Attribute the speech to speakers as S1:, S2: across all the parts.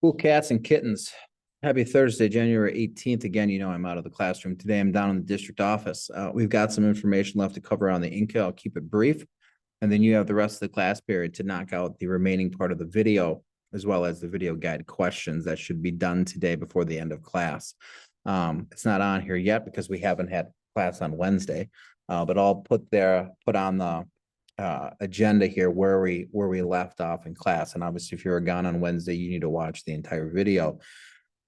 S1: Cool cats and kittens. Happy Thursday, January 18th. Again, I'm out of the classroom. Today I'm down in the district office. We've got some information left to cover on the Inca. I'll keep it brief. And then you have the rest of the class period to knock out the remaining part of the video, as well as the video guide questions that should be done today before the end of class. It's not on here yet because we haven't had class on Wednesday, but I'll put on the agenda here where we left off in class. And obviously, if you're gone on Wednesday, you need to watch the entire video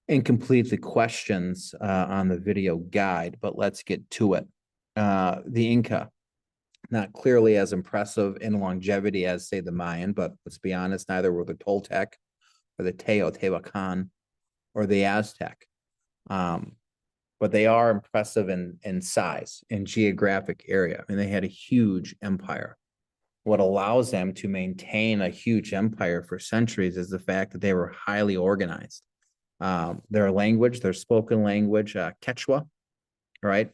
S1: and complete the questions on the video guide. But let's get to it. The Inca, not clearly as impressive in longevity as, say, the Mayan, but let's be honest, neither were the Toltec or the Teotihuacan or the Aztec. But they are impressive in size and geographic area. I mean, they had a huge empire. What allows them to maintain a huge empire for centuries is the fact that they were highly organized. Their language, their spoken language, Quechua, right?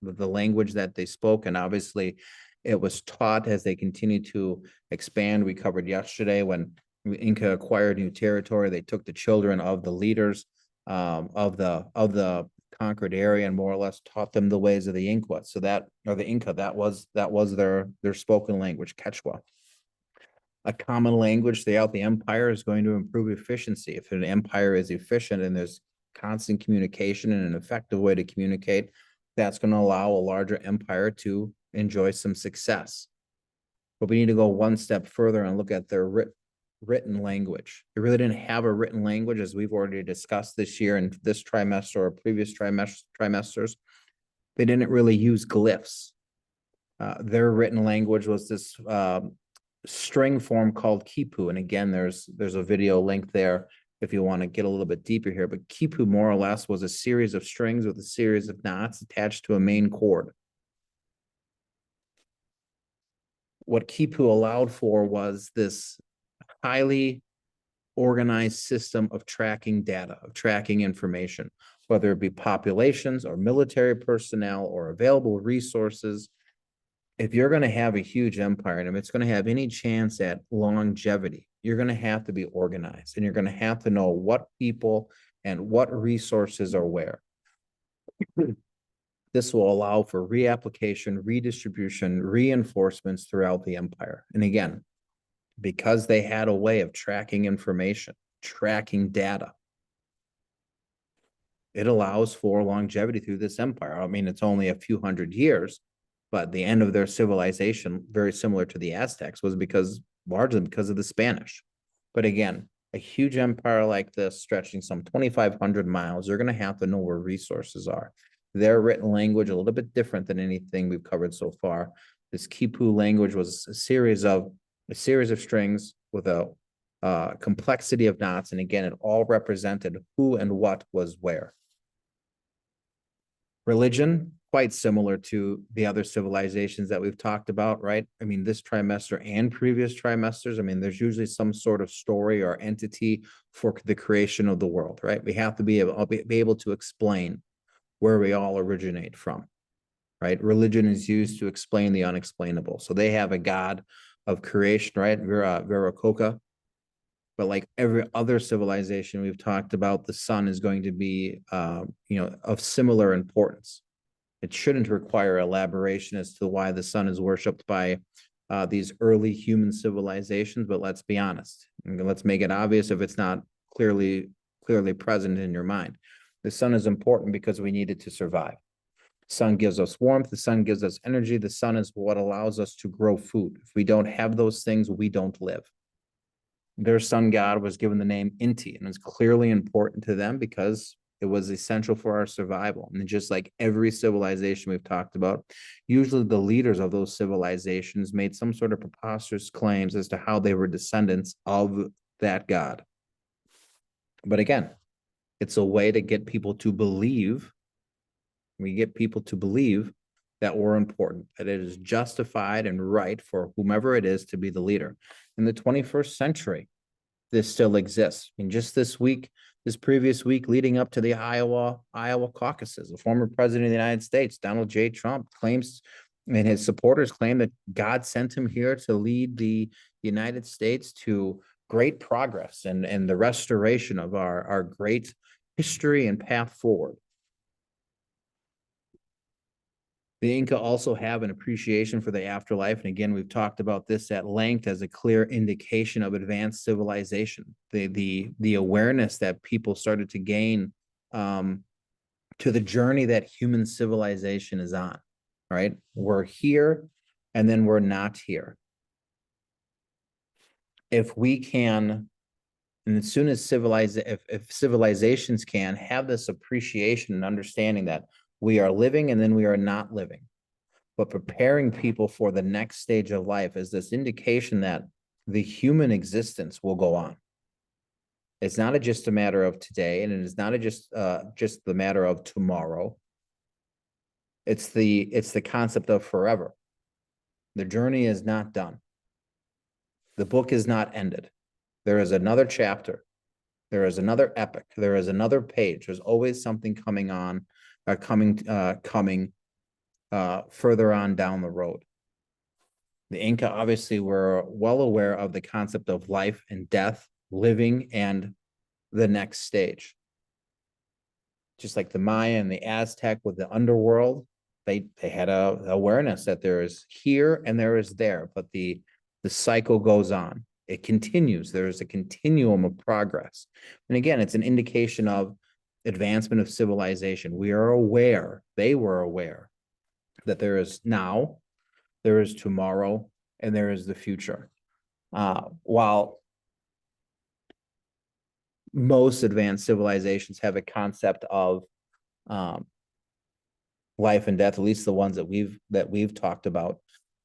S1: The language that they spoke, and obviously it was taught as they continued to expand. We covered yesterday when Inca acquired new territory, they took the children of the leaders of the conquered area and more or less taught them the ways of the Inca. So that, or the Inca, that was their spoken language, Quechua. A common language throughout the empire is going to improve efficiency. If an empire is efficient and there's constant communication and an effective way to communicate, that's going to allow a larger empire to enjoy some success. But we need to go one step further and look at their written language. They really didn't have a written language, as we've already discussed this year and this trimester or previous trimesters. They didn't really use glyphs. Their written language was this string form called quipu. And again, there's a video link there if you want to get a little bit deeper here. But quipu more or less was a series of strings with a series of knots attached to a main cord. What quipu allowed for was this highly organized system of tracking data, of tracking information, whether it be populations or military personnel or available resources. If you're going to have a huge empire and if it's going to have any chance at longevity, you're going to have to be organized and you're going to have to know what people and what resources are where. This will allow for reapplication, redistribution, reinforcements throughout the empire. And again, because they had a way of tracking information, tracking data, it allows for longevity through this empire. I mean, it's only a few hundred years, but the end of their civilization, very similar to the Aztecs, was largely because of the Spanish. But again, a huge empire like this, stretching some 2,500 miles, you're going to have to know where resources are. Their written language, a little bit different than anything we've covered so far. This Quipu language was a series of strings with a complexity of knots. And again, it all represented who and what was where. Religion, quite similar to the other civilizations that we've talked about, right? I mean, this trimester and previous trimesters, I mean, there's usually some sort of story or entity for the creation of the world, right? We have to be able to explain where we all originate from, right? Religion is used to explain the unexplainable. So they have a god of creation, right? Viracocha. But like every other civilization we've talked about, the sun is going to be, of similar importance. It shouldn't require elaboration as to why the sun is worshipped by these early human civilizations. But let's be honest, and let's make it obvious if it's not clearly present in your mind. The sun is important because we need it to survive. The sun gives us warmth. The sun gives us energy. The sun is what allows us to grow food. If we don't have those things, we don't live. Their sun god was given the name Inti, and it's clearly important to them because it was essential for our survival. And just like every civilization we've talked about, usually the leaders of those civilizations made some sort of preposterous claims as to how they were descendants of that god. But again, it's a way to get people to believe. We get people to believe that we're important, that it is justified and right for whomever it is to be the leader. In the 21st century, this still exists. And just this previous week leading up to the Iowa caucuses, the former president of the United States, Donald J. Trump, claims, and his supporters claim, that God sent him here to lead the United States to great progress and the restoration of our great history and path forward. The Inca also have an appreciation for the afterlife. And again, we've talked about this at length as a clear indication of advanced civilization. The awareness that people started to gain to the journey that human civilization is on, right? We're here and then we're not here. If we can, and as soon as if civilizations can have this appreciation and understanding that we are living and then we are not living, but preparing people for the next stage of life is this indication that the human existence will go on. It's not just a matter of today, and it is not just the matter of tomorrow. It's the concept of forever. The journey is not done. The book is not ended. There is another chapter. There is another epic. There is another page. There's always something coming on, coming further on down the road. The Inca obviously were well aware of the concept of life and death, living and the next stage. Just like the Maya and the Aztec with the underworld, they had a awareness that there is here and there is there, but the cycle goes on. It continues. There is a continuum of progress. And again, it's an indication of advancement of civilization. We are aware, they were aware that there is now, there is tomorrow, and there is the future. While most advanced civilizations have a concept of life and death, at least the ones that we've talked about,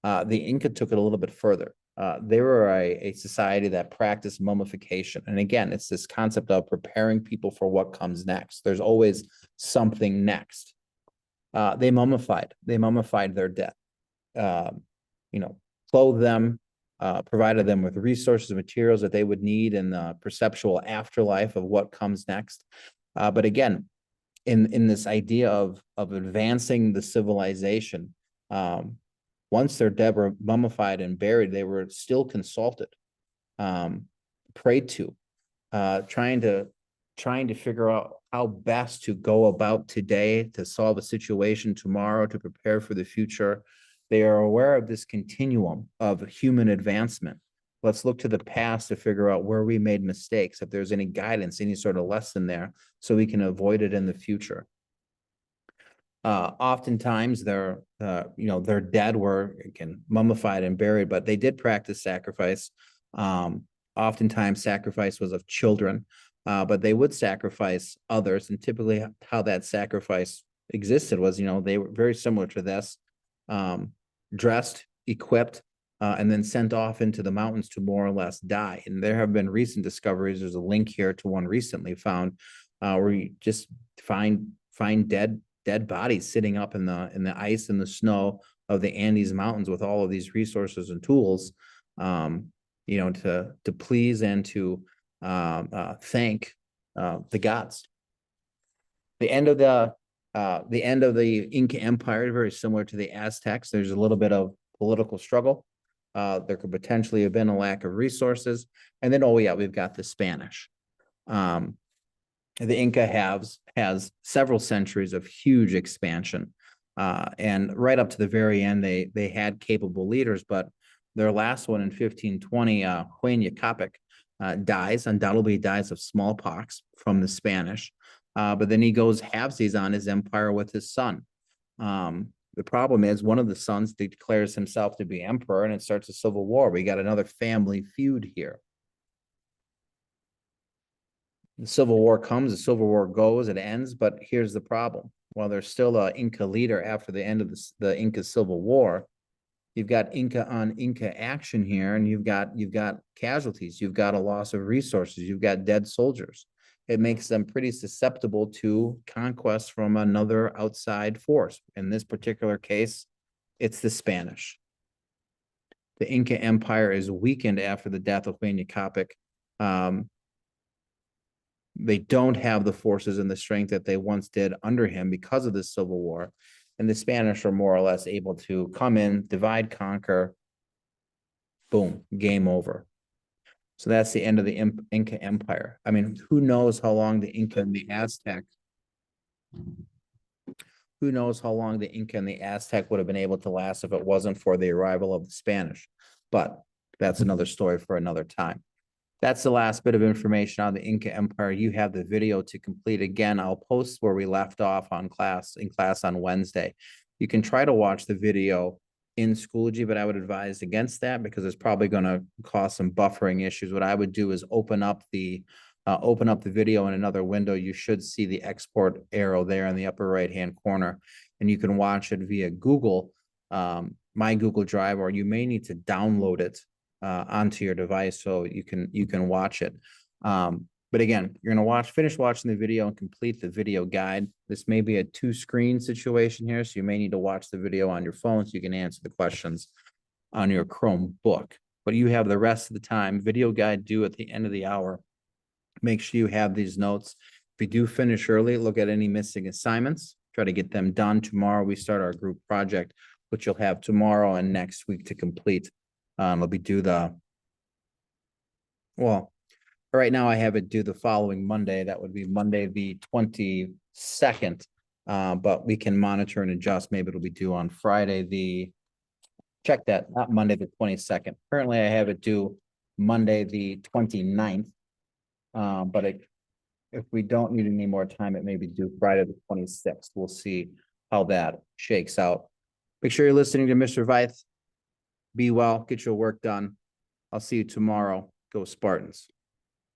S1: the Inca took it a little bit further. They were a society that practiced mummification. And again, it's this concept of preparing people for what comes next. There's always something next. They mummified their dead, clothed them, provided them with resources and materials that they would need in the perceptual afterlife of what comes next. But again, in this idea of advancing the civilization, once their dead were mummified and buried, they were still consulted, prayed to, trying to figure out how best to go about today to solve a situation tomorrow, to prepare for the future. They are aware of this continuum of human advancement. Let's look to the past to figure out where we made mistakes, if there's any guidance, any sort of lesson there, so we can avoid it in the future. Oftentimes their dead were, again, mummified and buried, but they did practice sacrifice. Oftentimes sacrifice was of children, but they would sacrifice others. And typically how that sacrifice existed was, they were very similar to this, dressed, equipped, and then sent off into the mountains to more or less die. And there have been recent discoveries. There's a link here to one recently found, where you just find dead bodies sitting up in the ice and the snow of the Andes Mountains with all of these resources and tools, to please and to thank the gods. The end of the Inca Empire, very similar to the Aztecs. There's a little bit of political struggle. There could potentially have been a lack of resources. And then, we've got the Spanish. The Inca has several centuries of huge expansion. And right up to the very end, they had capable leaders, but their last one in 1520, Huayna Capac, undoubtedly dies of smallpox from the Spanish. But then he goes halvesies on his empire with his son. The problem is one of the sons declares himself to be emperor, and it starts a civil war. We got another family feud here. The Civil War comes, the Civil War goes, it ends, but here's the problem. While there's still an Inca leader after the end of the Inca Civil War, you've got Inca on Inca action here, and you've got casualties, you've got a loss of resources, you've got dead soldiers. It makes them pretty susceptible to conquest from another outside force. In this particular case, it's the Spanish. The Inca Empire is weakened after the death of Huayna Capac. They don't have the forces and the strength that they once did under him because of the Civil War. And the Spanish are more or less able to come in, divide, conquer, boom, game over. So that's the end of the Inca Empire. I mean, who knows how long the Inca and the Aztec, who knows how long the Inca and the Aztec would have been able to last if it wasn't for the arrival of the Spanish. But that's another story for another time. That's the last bit of information on the Inca Empire. You have the video to complete. Again, I'll post where we left off in class on Wednesday. You can try to watch the video in Schoology, but I would advise against that because it's probably going to cause some buffering issues. What I would do is open up the video in another window. You should see the export arrow there in the upper right-hand corner, and you can watch it via Google, my Google Drive, or you may need to download it onto your device so you can watch it. But again, you're going to finish watching the video and complete the video guide. This may be a 2-screen situation here, so you may need to watch the video on your phone so you can answer the questions on your Chromebook. But you have the rest of the time. Video guide due at the end of the hour. Make sure you have these notes. If you do finish early, look at any missing assignments. Try to get them done tomorrow. We start our group project, which you'll have tomorrow and next week to complete. It'll be due right now I have it due the following Monday. That would be Monday, the 22nd. But we can monitor and adjust. Maybe it'll be due on Friday, not Monday, the 22nd. Currently I have it due Monday, the 29th. But if we don't need any more time, it may be due Friday, the 26th. We'll see how that shakes out. Make sure you're listening to Mr. Veith. Be well, get your work done. I'll see you tomorrow. Go Spartans.